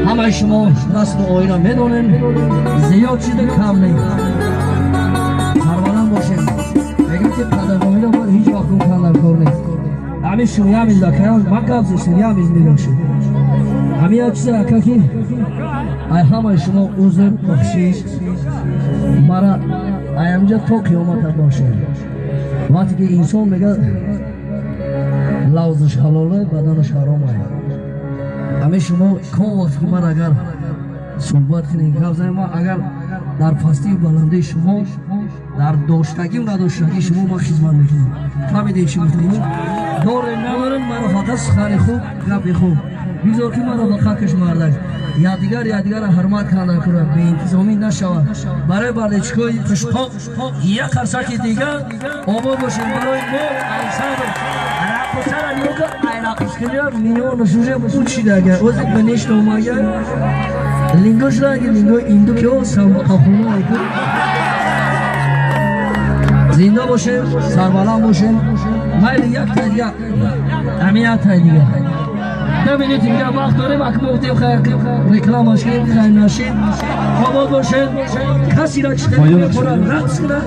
همه شما رسم و آیین را میدونین، زیاد چیز کم نیست. سربلند باشین. بگم که قدرگاهی را باید هیچ وقت کم در کار نیست. همین شویه همیز دکرم، من قبض شویه همیز میباشید. همین ها چیز رکه که ای همه شما عذر بخشید مرا اینجا تا قیامت باشه. وقتی که انسان میگه لوزش حلاله بدنش حرامه. همه شما کام وقتی که من اگر صحبت کنیم گفت ما اگر در پستی بلنده شما در داشتگی و نداشتگی شما ما خدمت میکنیم. فهمیدین چی میگم؟ داره ندارن من خاطر سخن خوب گپ خوب بیزار که من را به خاکش مردن یا دیگر حرمت کنن کنه به انتظامی نشود برای بالچکای پشپاق یک خرسک دیگر آباد باشیم برای ما انسان علاقه نیوکا علاقش کنیم میلیون نشوشه بسود چیده اگر اوزی بنیش نوماگر لینگوش را اگر لینگو ایندو که او سمقافونه ایدو زنده باشیم سربلند باشیم مایل یک تا دیگر امیت تا دیگر نبینید اینجا وقت داریم اگه موقتیم رکلام هاشیم خیلی نشید آباد باشید کسی را چطور میکنم رقص کنم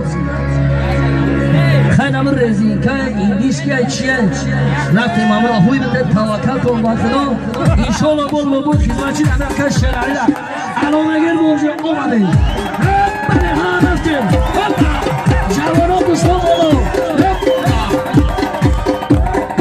خیلی نمون رزی که این دیسکی چیه رفتیم امرا خوی بده توکل کن با خدا انشالله بود خدمتچی نمکش شرعی را الان اگر موجه آمده رب بله ها رفتیم جوانان دوستان